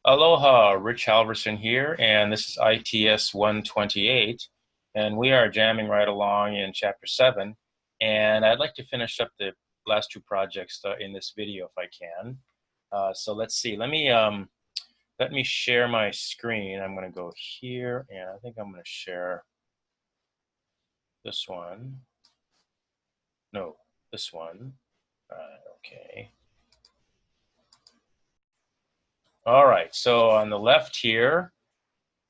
Aloha, Rich Halverson here, and this is ITS 128, and we are jamming right along in Chapter 7, and I'd like to finish up the last two projects in this video if I can. So let's see, let me share my screen. I'm going to go here, and I think I'm going to share this one. No, this one. Okay. All right, so on the left here,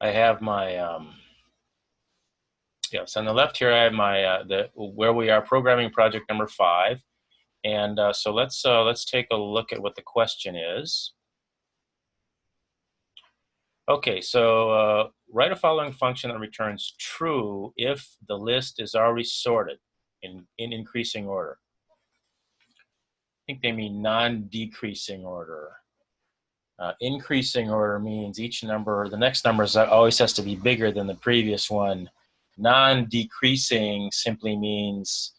I have my yes, on the left here I have my where we are programming project number 5, and so let's take a look at what the question is. Okay, so write a following function that returns true if the list is already sorted in increasing order. I think they mean non-decreasing order. Increasing order means each number, the next number always has to be bigger than the previous one. Non-decreasing simply means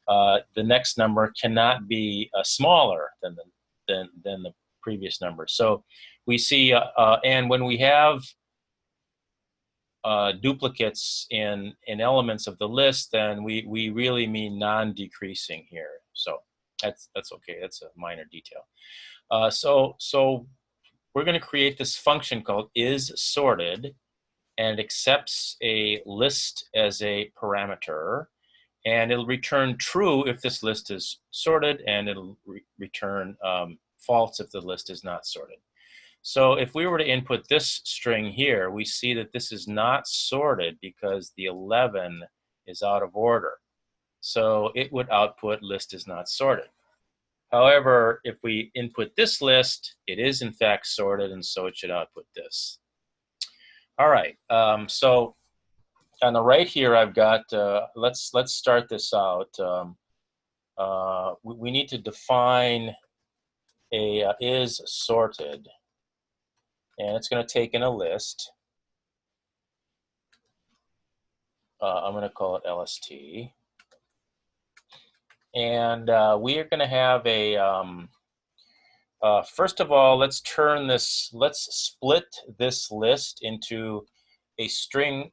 the next number cannot be smaller than the previous number. So we see, and when we have duplicates in elements of the list, then we really mean non-decreasing here. So that's okay. That's a minor detail. So we're going to create this function called isSorted, and it accepts a list as a parameter, and it'll return true if this list is sorted, and it'll return false if the list is not sorted. So if we were to input this string here, we see that this is not sorted because the 11 is out of order. So it would output list is not sorted. However, if we input this list, it is in fact sorted, and so it should output this. All right, so on the right here, I've got, let's start this out. We need to define a isSorted, and it's going to take in a list. I'm going to call it LST. And we are going to have a, first of all, let's split this list into a string,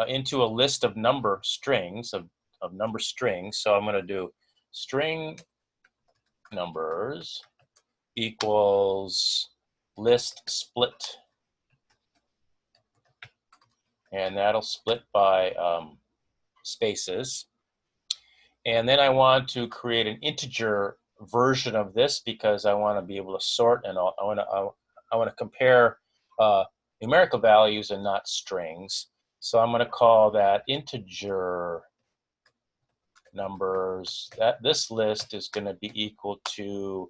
into a list of number strings, of number strings. So I'm going to do string numbers equals list split. And that'll split by spaces. And then I want to create an integer version of this because I want to be able to sort, and I want to compare numerical values and not strings. So I'm going to call that integer numbers. This list is going to be equal to,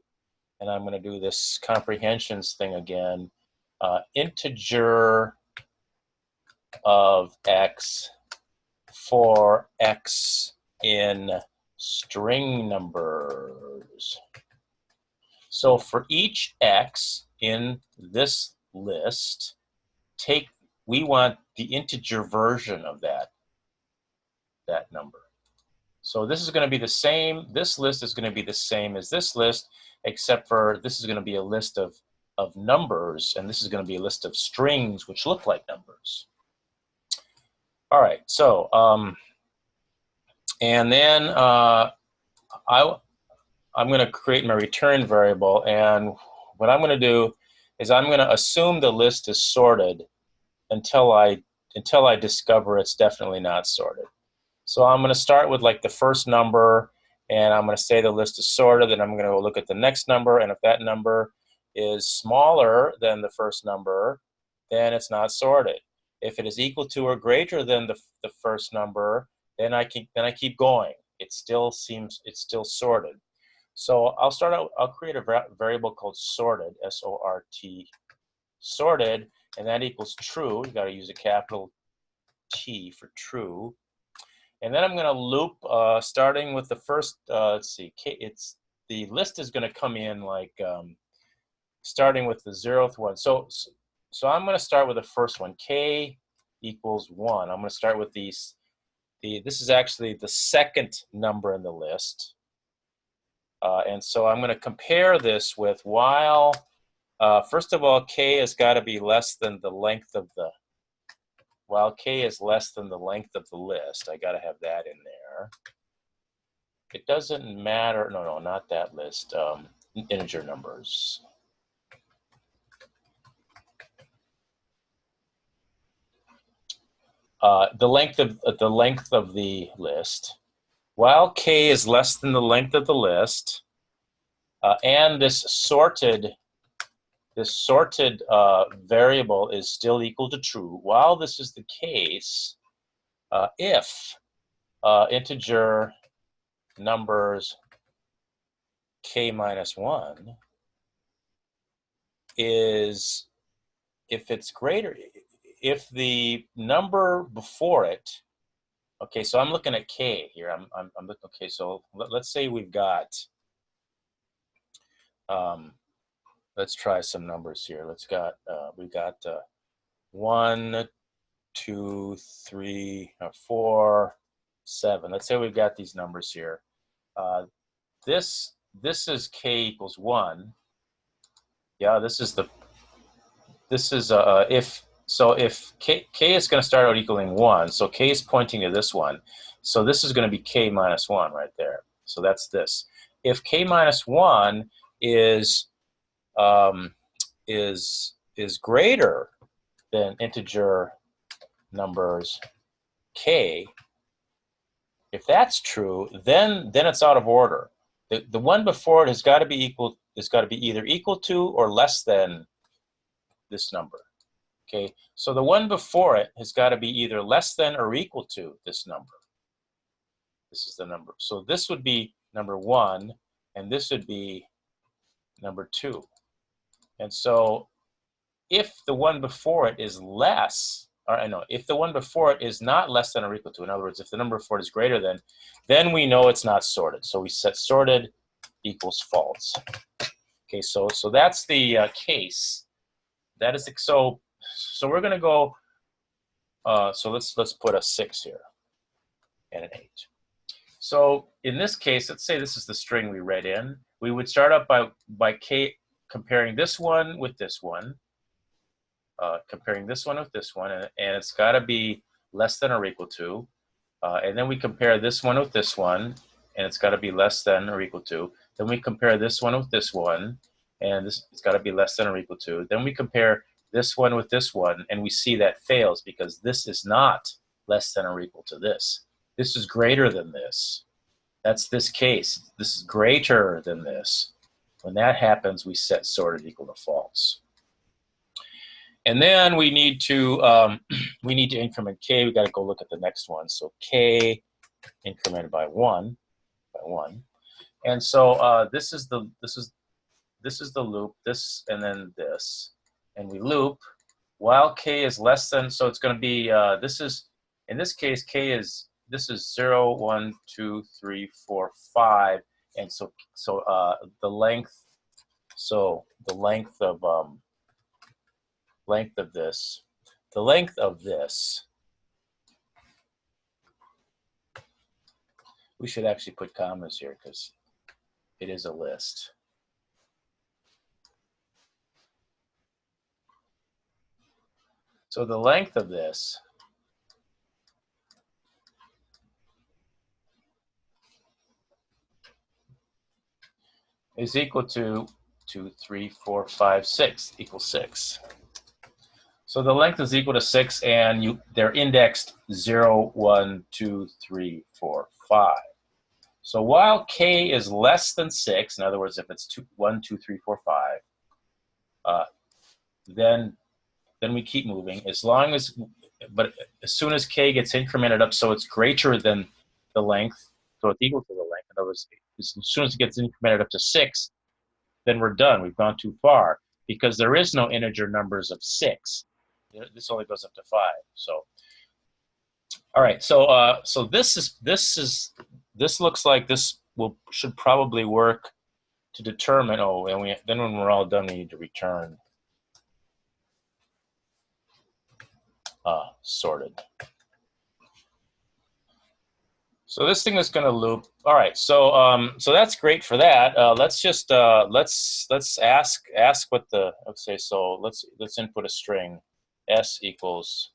and I'm going to do this comprehensions thing again, integer of x for x in string numbers. So for each x in this list, we want the integer version of that number. So this is going to be the same, this list is going to be the same as this list, except for this is going to be a list of numbers, and this is going to be a list of strings which look like numbers. All right, so and then I'm going to create my return variable, and what I'm going to do is I'm going to assume the list is sorted until I discover it's definitely not sorted. So I'm going to start with like the first number, and I'm going to say the list is sorted, and I'm going to go look at the next number, and if that number is smaller than the first number, then it's not sorted. If it is equal to or greater than the first number, then I keep going. It's still sorted. So I'll create a variable called sorted, S-O-R-T, sorted, and that equals true. You got to use a capital T for true. And then I'm going to loop starting with the first. Let's see, the list is going to come in like starting with the 0th one. So I'm going to start with the first one, k equals 1. I'm going to start with these. This is actually the second number in the list. And so I'm going to compare this with while First of all, k has got to be less than the length of the, while k is less than the length of the list, I got to have that in there. It doesn't matter, no, not that list, integer numbers. The length of the list, while k is less than the length of the list, and this sorted variable is still equal to true. While this is the case, if integer numbers k minus 1 is, if it's greater, if the number before it, okay, so I'm looking at k here. I'm looking, okay, so let's say we've got, let's try some numbers here. We've got 1, 2, 3, 4, 7. Let's say we've got these numbers here. This is k equals 1. Yeah, if k is going to start out equaling 1, so k is pointing to this one. So this is going to be k minus 1 right there. So that's this. If k minus 1 is greater than integer numbers k, if that's true, then it's out of order. The one before it has got to be equal. It's got to be either equal to or less than this number. Okay, so the one before it has got to be either less than or equal to this number. This is the number. So this would be number 1, and this would be number 2. And so if the one before it is less, or I know, if the one before it is not less than or equal to, in other words, if the number before it is greater than, then we know it's not sorted. So we set sorted equals false. Okay, so that's the case. That is so we're going to go. So let's put a 6 here and an 8. So in this case, let's say this is the string we read in. We would start up by k comparing this one with this one, comparing this one with this one, and it's got to be less than or equal to. And then we compare this one with this one, and it's got to be less than or equal to. Then we compare this one with this one, and it's got to be less than or equal to. Then we compare this one with this one, and we see that fails because this is not less than or equal to this. This is greater than this. That's this case. This is greater than this. When that happens, we set sorted equal to false. And then we need to increment k. We got to go look at the next one. So k incremented by 1, and so this is the loop. This and then this, and we loop while k is less than. So it's going to be this is, in this case, this is 0, 1, 2, 3, 4, 5, and so the length. So the length of this, we should actually put commas here because it is a list. So the length of this is equal to 2, 3, 4, 5, 6, equals 6. So the length is equal to 6, and they're indexed 0, 1, 2, 3, 4, 5. So while k is less than 6, in other words, if it's 1, 2, 3, 4, 5, then we keep moving. But as soon as k gets incremented up, so it's greater than the length, so it's equal to the length. In other words, as soon as it gets incremented up to 6, then we're done. We've gone too far because there is no integer numbers of 6. This only goes up to 5. So, all right. So this looks like this should probably work to determine. Oh, and then when we're all done, we need to return sorted. So this thing is going to loop. All right. So that's great for that. Let's just let's ask what the, let's say, so let's input a string, s equals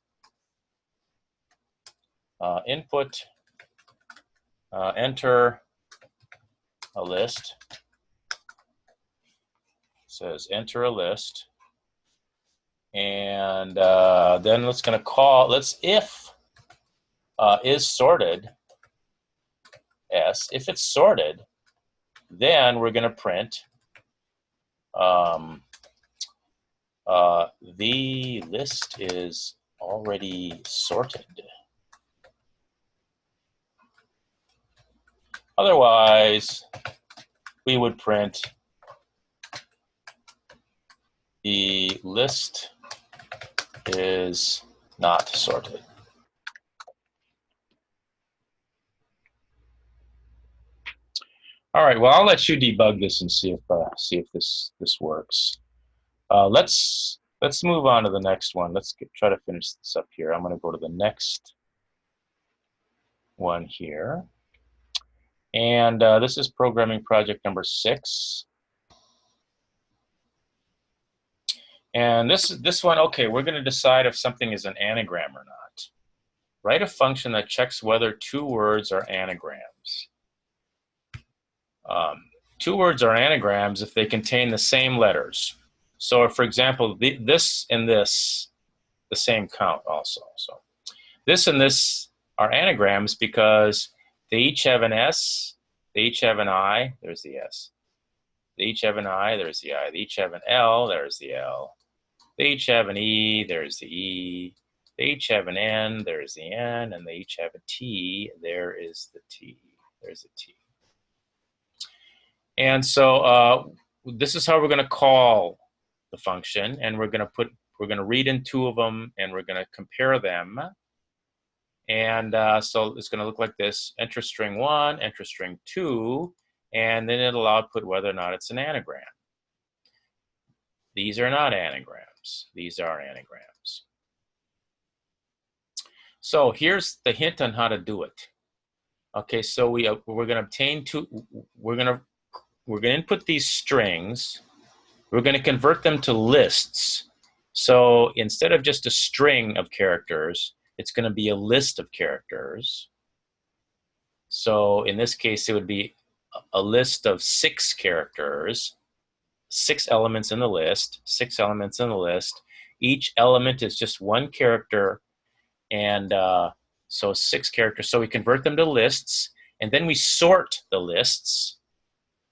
input, enter a list. It says enter a list, and then it's going to call. Let's if is sorted s. If it's sorted, then we're going to print the list is already sorted. Otherwise, we would print the list is not sorted. All right. Well, I'll let you debug this and see if this works. Let's move on to the next one. Let's try to finish this up here. I'm going to go to the next one here, and this is programming project number 6. And this one, okay, we're going to decide if something is an anagram or not. Write a function that checks whether 2 words are anagrams. 2 words are anagrams if they contain the same letters. So, for example, this and this, the same count also. So, this and this are anagrams because they each have an S, they each have an I, there's the S. They each have an I, there's the I. They each have an L, there's the L. They each have an E, there's the E. They each have an N, there's the N, and they each have a T, there is the T. There's a T. And so this is how we're going to call the function, and we're going to read in 2 of them, and we're going to compare them. And so it's going to look like this: enter string 1, enter string 2, and then it'll output whether or not it's an anagram. These are not anagrams. These are anagrams. So here's the hint on how to do it. Okay, so we're going to obtain 2. We're going to input these strings. We're going to convert them to lists. So instead of just a string of characters, it's going to be a list of characters. So in this case, it would be a list of 6 characters. 6 elements in the list, 6 elements in the list. Each element is just 1 character, and so 6 characters. So we convert them to lists, and then we sort the lists,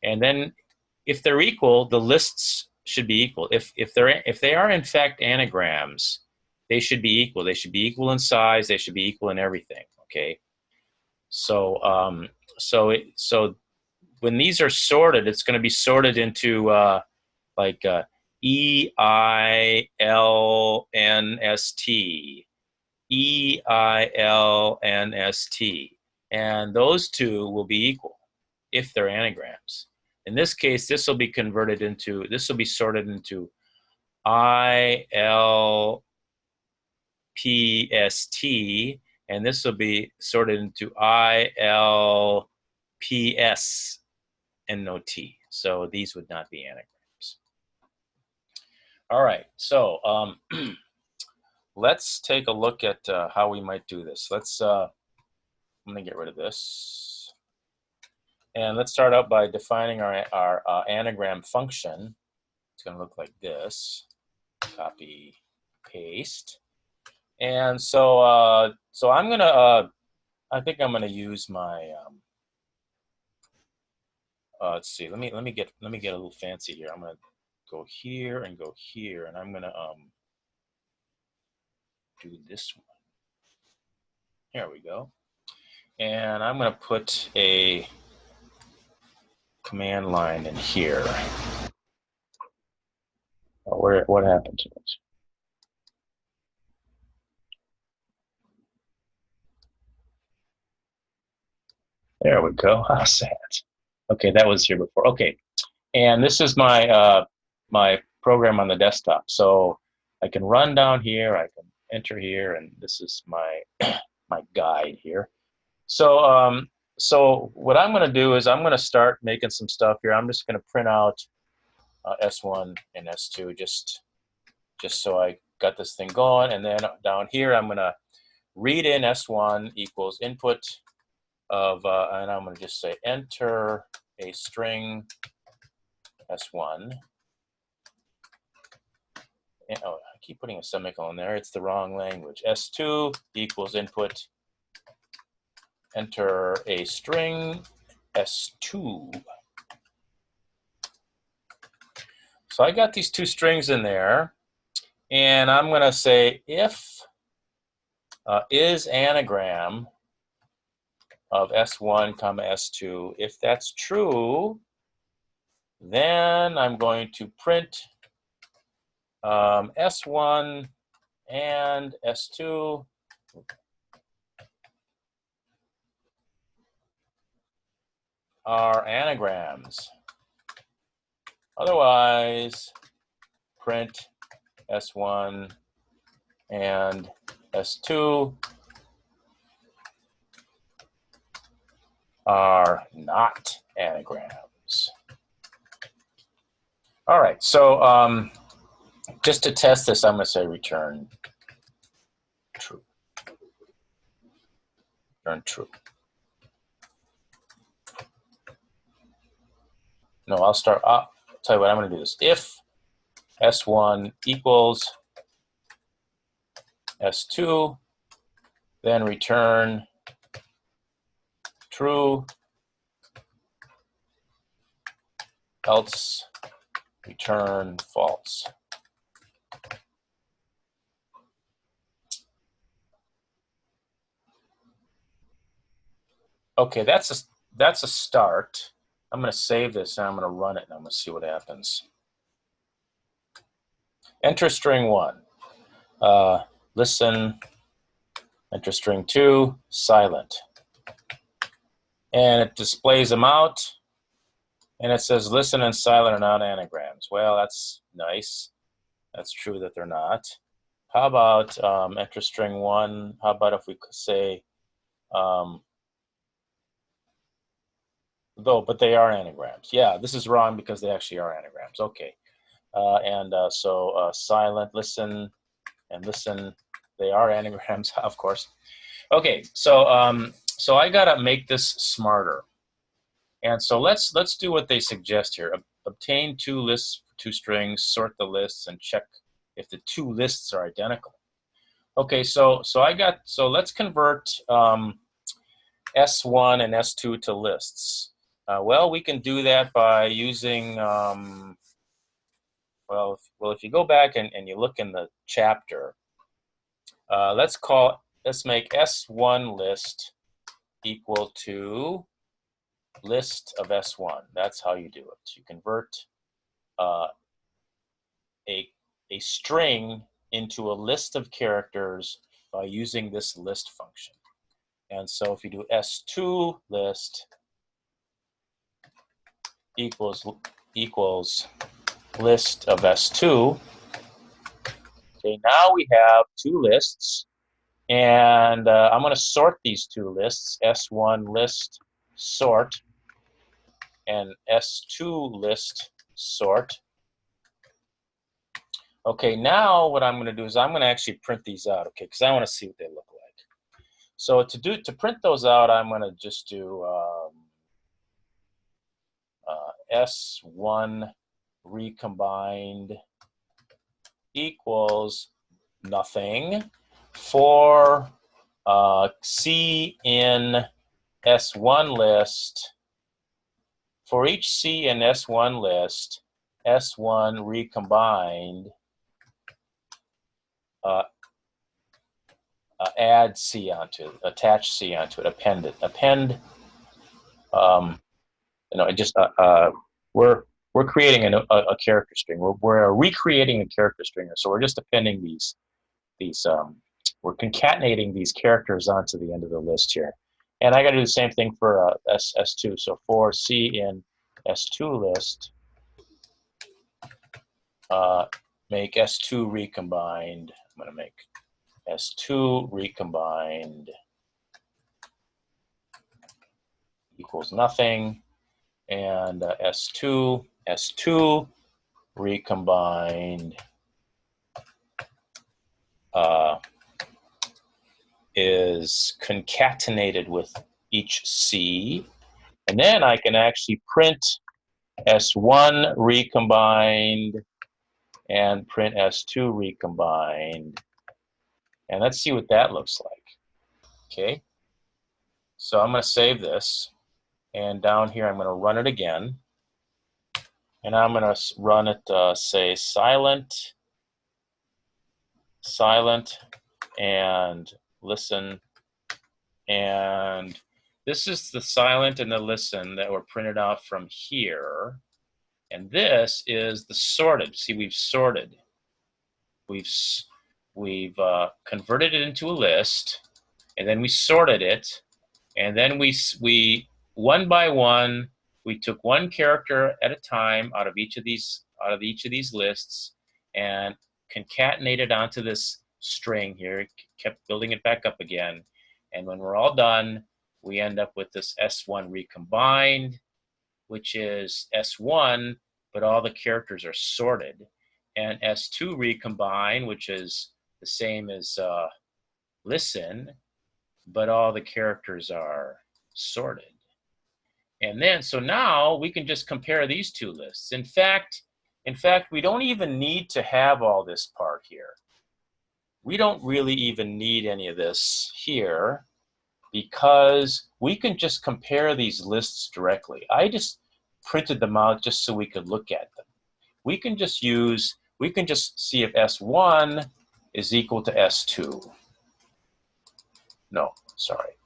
and then if they're equal, the lists should be equal. If they are in fact anagrams, they should be equal. They should be equal in size. They should be equal in everything. Okay. So so when these are sorted, it's going to be sorted into like EILNST, EILNST, and those 2 will be equal if they're anagrams. In this case, this will be sorted into ILPST, and this will be sorted into ILPS and no T. So these would not be anagrams. All right, so let's take a look at how we might do this. I'm going to get rid of this. And let's start out by defining our anagram function. It's going to look like this. Copy, paste. And so so I'm going to, I think I'm going to use my, let's see, let me get a little fancy here. I'm going to go here, and I'm going to do this one. Here we go. And I'm going to put a command line in here. Oh, what happened to it? There we go. How sad. Okay, that was here before. Okay, and this is my my program on the desktop. So I can run down here. I can enter here, and this is my my guide here. So what I'm going to do is I'm going to start making some stuff here. I'm just going to print out S1 and S2 just so I got this thing going. And then down here, I'm going to read in S1 equals input of, and I'm going to just say enter a string S1. And, oh, I keep putting a semicolon there. It's the wrong language. S2 equals input, enter a string S2. So I got these two strings in there, and I'm going to say if is anagram of S1 comma S2. If that's true, then I'm going to print S1 and S2 are anagrams. Otherwise, print S1 and S2 are not anagrams. All right, so just to test this, I'm going to say return true. Return true. No, I'll tell you what, I'm going to do this. If S1 equals S2, then return true, else return false. Okay, that's a start. I'm going to save this and I'm going to run it and I'm going to see what happens. Enter string 1. Listen. Enter string 2. Silent. And it displays them out. And it says listen and silent are not anagrams. Well, that's nice. That's true that they're not. How about enter string 1? How about if we could say though, but they are anagrams. Yeah, this is wrong because they actually are anagrams. Okay. So silent, listen, and listen, they are anagrams, of course. Okay, so so I gotta make this smarter. And so let's do what they suggest here. Obtain two lists, two strings, sort the lists, and check if the two lists are identical. Okay, so let's convert S1 and S2 to lists. Well, we can do that by using well, if you go back and you look in the chapter, let's make S1 list equal to list of S1. That's how you do it. You convert a string into a list of characters by using this list function. And so if you do S2 list equals list of S2, okay, now we have two lists, and I'm going to sort these two lists, S1 list sort and S2 list sort. Okay, now what I'm going to do is I'm going to actually print these out, okay, because I want to see what they look like. So to print those out, I'm going to just do S1 recombined equals nothing for C in S1 list. For each C in S1 list, S1 recombined, add C onto it, attach C onto it, append it. Append, you know, it just, we're creating a character string. We're recreating a character string. So we're just appending these we're concatenating these characters onto the end of the list here. And I got to do the same thing for S2. So for C in S2 list, make S2 recombined. I'm going to make S2 recombined equals nothing, and S2 recombined is concatenated with each C, and then I can actually print S1 recombined and print S2 recombined, and let's see what that looks like. Okay, so I'm going to save this, and down here I'm going to run it again, and I'm going to run it, say silent, and listen, and this is the silent and the listen that were printed out from here, and this is the sorted. See, we've sorted. We've converted it into a list, and then we sorted it, and then we one by one we took one character at a time out of each of these lists and concatenated onto this string here, kept building it back up again, and when we're all done, we end up with this S1 recombined, which is S1, but all the characters are sorted, and S2 recombine, which is the same as listen, but all the characters are sorted. And then, so now we can just compare these two lists. In fact, we don't even need to have all this part here. We don't really even need any of this here because we can just compare these lists directly. I just printed them out just so we could look at them. We can just see if S1 is equal to S2. No, sorry.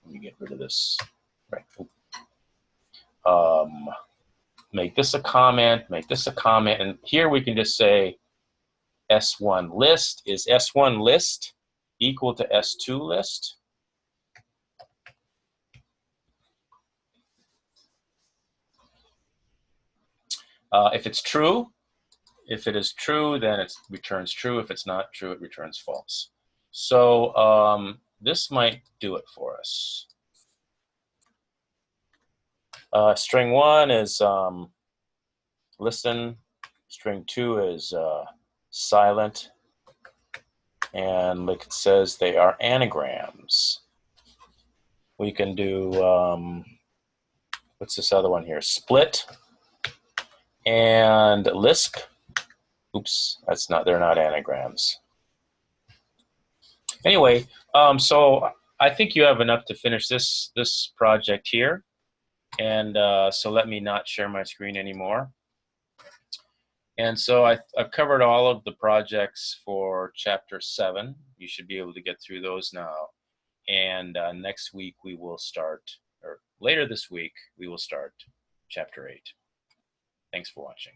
Let me get rid of this. Right. Make this a comment, and here we can just say S1 list. Is S1 list equal to S2 list? If it's true, if it is true, then it returns true. If it's not true, it returns false. So this might do it for us. String 1 is listen. String 2 is silent. And like it says, they are anagrams. We can do, what's this other one here? Split and Lisp. Oops, that's not, they're not anagrams. Anyway, so I think you have enough to finish this project here. And so let me not share my screen anymore. And so I've covered all of the projects for Chapter 7. You should be able to get through those now. And next week we will start, or later this week, we will start Chapter 8. Thanks for watching.